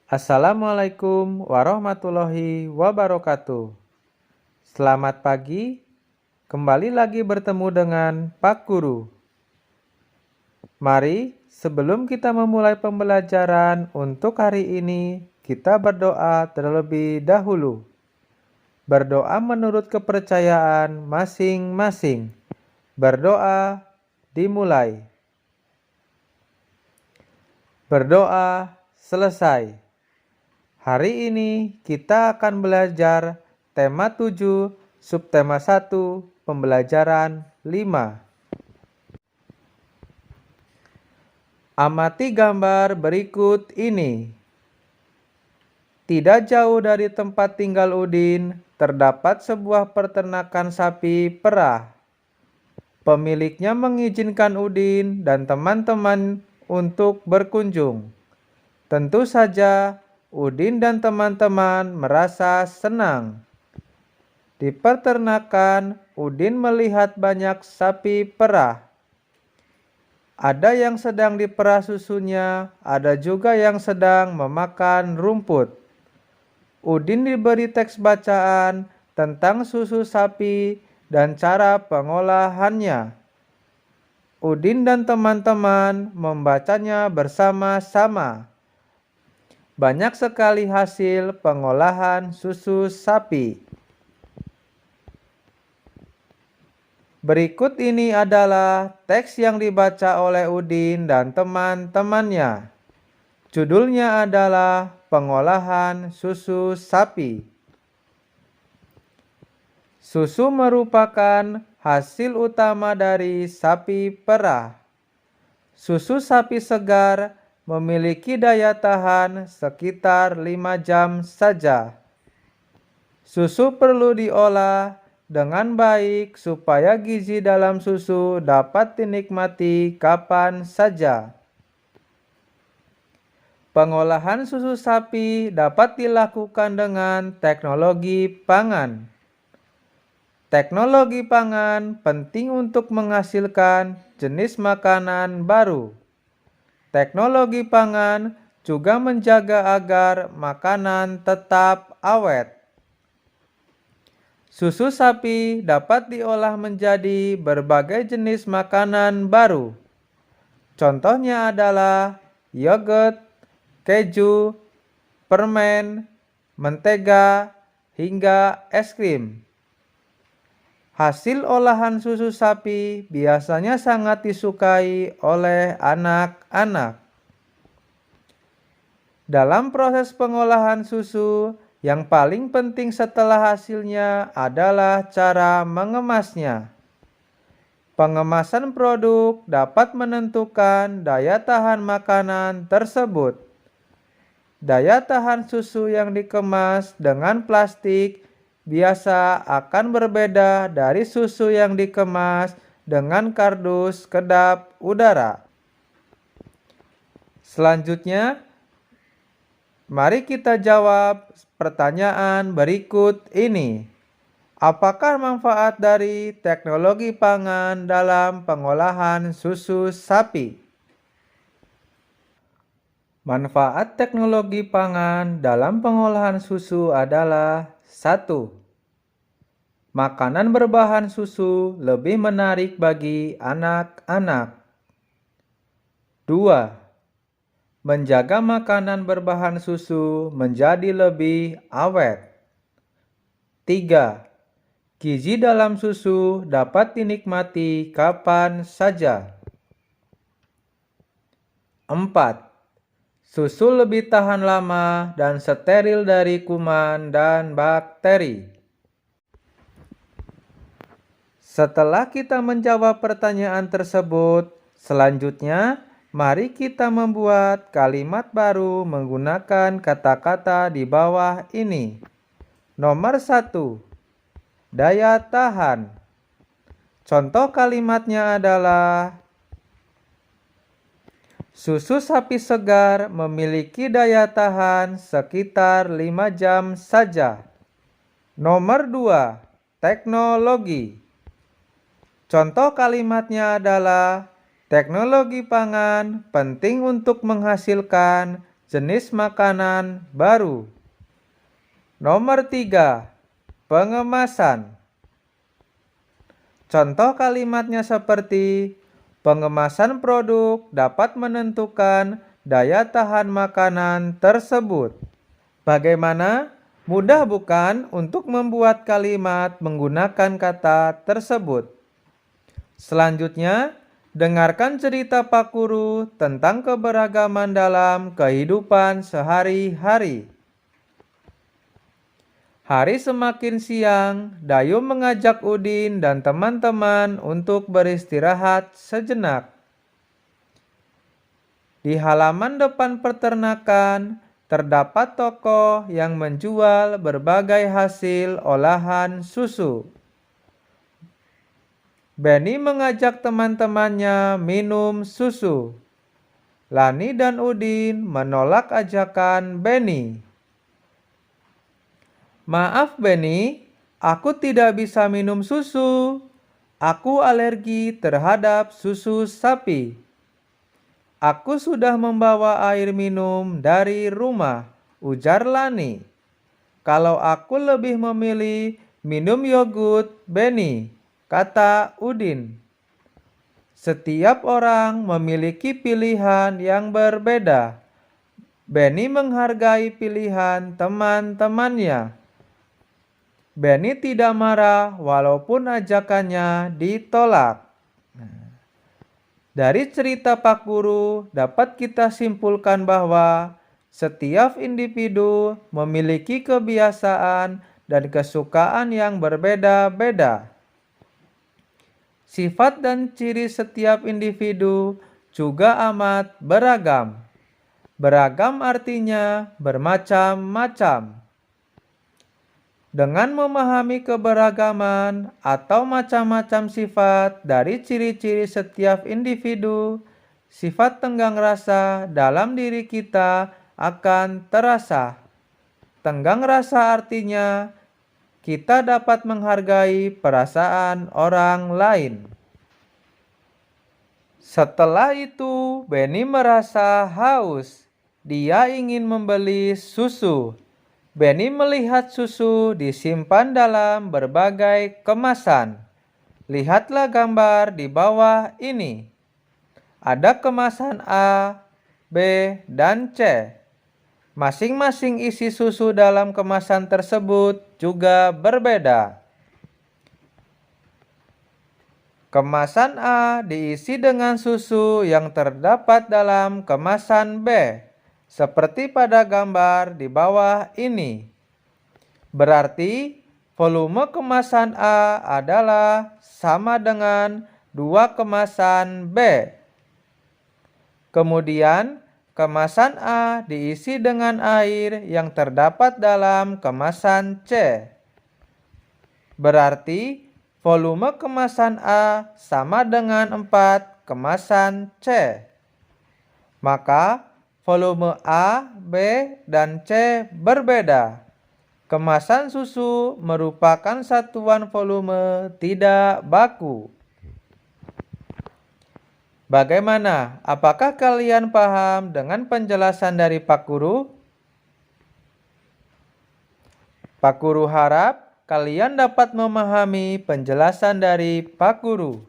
Assalamualaikum warahmatullahi wabarakatuh. Selamat pagi, kembali lagi bertemu dengan Pak Guru. Mari, sebelum kita memulai pembelajaran untuk hari ini, kita berdoa terlebih dahulu. Berdoa menurut kepercayaan masing-masing. Berdoa dimulai. Berdoa selesai. Hari ini kita akan belajar tema 7, subtema 1, pembelajaran 5. Amati gambar berikut ini. Tidak jauh dari tempat tinggal Udin, terdapat sebuah peternakan sapi perah. Pemiliknya mengizinkan Udin dan teman-teman untuk berkunjung. Tentu saja, Udin dan teman-teman merasa senang. Di peternakan, Udin melihat banyak sapi perah. Ada yang sedang diperah susunya, ada juga yang sedang memakan rumput. Udin diberi teks bacaan tentang susu sapi dan cara pengolahannya. Udin dan teman-teman membacanya bersama-sama. Banyak sekali hasil pengolahan susu sapi. Berikut ini adalah teks yang dibaca oleh Udin dan teman-temannya. Judulnya adalah Pengolahan Susu Sapi. Susu merupakan hasil utama dari sapi perah. Susu sapi segar memiliki daya tahan sekitar 5 jam saja. Susu perlu diolah dengan baik supaya gizi dalam susu dapat dinikmati kapan saja. Pengolahan susu sapi dapat dilakukan dengan teknologi pangan. Teknologi pangan penting untuk menghasilkan jenis makanan baru. Teknologi pangan juga menjaga agar makanan tetap awet. Susu sapi dapat diolah menjadi berbagai jenis makanan baru. Contohnya adalah yogurt, keju, permen, mentega, hingga es krim. Hasil olahan susu sapi biasanya sangat disukai oleh anak-anak. Dalam proses pengolahan susu, yang paling penting setelah hasilnya adalah cara mengemasnya. Pengemasan produk dapat menentukan daya tahan makanan tersebut. Daya tahan susu yang dikemas dengan plastik biasa akan berbeda dari susu yang dikemas dengan kardus kedap udara. Selanjutnya, mari kita jawab pertanyaan berikut ini. Apakah manfaat dari teknologi pangan dalam pengolahan susu sapi? Manfaat teknologi pangan dalam pengolahan susu adalah 1. Makanan berbahan susu lebih menarik bagi anak-anak. 2. Menjaga makanan berbahan susu menjadi lebih awet. 3. Gizi dalam susu dapat dinikmati kapan saja. 4. Susu lebih tahan lama dan steril dari kuman dan bakteri. Setelah kita menjawab pertanyaan tersebut, selanjutnya mari kita membuat kalimat baru menggunakan kata-kata di bawah ini. Nomor 1. Daya tahan. Contoh kalimatnya adalah susu sapi segar memiliki daya tahan sekitar 5 jam saja. Nomor 2. Teknologi. Contoh kalimatnya adalah teknologi pangan penting untuk menghasilkan jenis makanan baru. Nomor 3, pengemasan. Contoh kalimatnya seperti pengemasan produk dapat menentukan daya tahan makanan tersebut. Bagaimana? Mudah bukan untuk membuat kalimat menggunakan kata tersebut? Selanjutnya, dengarkan cerita Pak Guru tentang keberagaman dalam kehidupan sehari-hari. Hari semakin siang, Dayum mengajak Udin dan teman-teman untuk beristirahat sejenak. Di halaman depan peternakan, terdapat toko yang menjual berbagai hasil olahan susu. Benny mengajak teman-temannya minum susu. Lani dan Udin menolak ajakan Benny. Maaf Benny, aku tidak bisa minum susu. Aku alergi terhadap susu sapi. Aku sudah membawa air minum dari rumah, ujar Lani. Kalau aku lebih memilih minum yogurt Benny, kata Udin. Setiap orang memiliki pilihan yang berbeda. Benny menghargai pilihan teman-temannya. Benny tidak marah walaupun ajakannya ditolak. Dari cerita Pak Guru dapat kita simpulkan bahwa setiap individu memiliki kebiasaan dan kesukaan yang berbeda-beda. Sifat dan ciri setiap individu juga amat beragam. Beragam artinya bermacam-macam. Dengan memahami keberagaman atau macam-macam sifat dari ciri-ciri setiap individu, sifat tenggang rasa dalam diri kita akan terasa. Tenggang rasa artinya kita dapat menghargai perasaan orang lain. Setelah itu, Benny merasa haus. Dia ingin membeli susu. Benny melihat susu disimpan dalam berbagai kemasan. Lihatlah gambar di bawah ini. Ada kemasan A, B, dan C. Masing-masing isi susu dalam kemasan tersebut juga berbeda. Kemasan A diisi dengan susu yang terdapat dalam kemasan B. Seperti pada gambar di bawah ini. Berarti volume kemasan A adalah sama dengan 2 kemasan B. Kemudian kemasan A diisi dengan air yang terdapat dalam kemasan C. Berarti volume kemasan A sama dengan 4 kemasan C. Maka volume A, B, dan C berbeda. Kemasan susu merupakan satuan volume tidak baku. Bagaimana? Apakah kalian paham dengan penjelasan dari Pak Guru? Pak Guru harap kalian dapat memahami penjelasan dari Pak Guru.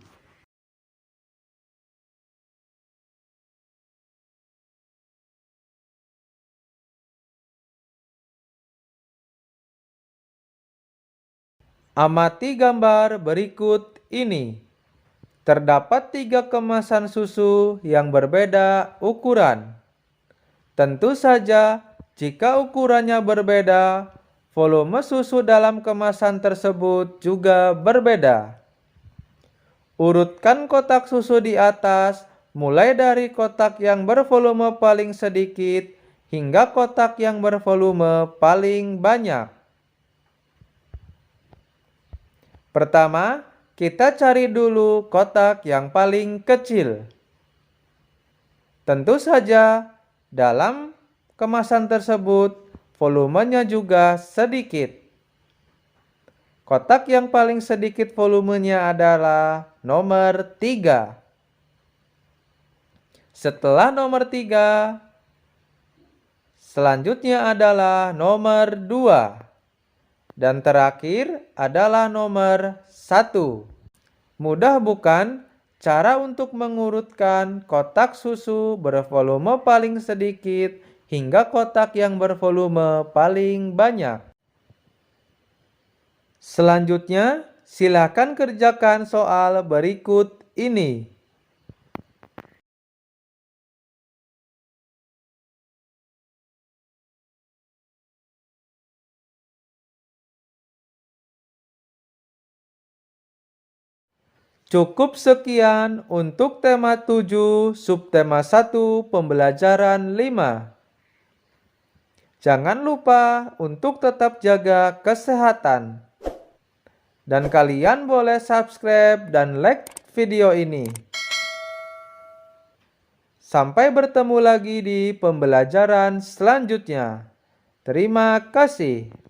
Amati gambar berikut ini. Terdapat 3 kemasan susu yang berbeda ukuran. Tentu saja, jika ukurannya berbeda, volume susu dalam kemasan tersebut juga berbeda. Urutkan kotak susu di atas, mulai dari kotak yang bervolume paling sedikit hingga kotak yang bervolume paling banyak. Pertama, kita cari dulu kotak yang paling kecil. Tentu saja, dalam kemasan tersebut volumenya juga sedikit. Kotak yang paling sedikit volumenya adalah nomor 3. Setelah nomor 3, Selanjutnya adalah nomor 2. Dan terakhir adalah nomor 1. Mudah bukan? Cara untuk mengurutkan kotak susu bervolume paling sedikit hingga kotak yang bervolume paling banyak. Selanjutnya, silakan kerjakan soal berikut ini. Cukup sekian untuk tema 7, subtema 1, pembelajaran 5. Jangan lupa untuk tetap jaga kesehatan. Dan kalian boleh subscribe dan like video ini. Sampai bertemu lagi di pembelajaran selanjutnya. Terima kasih.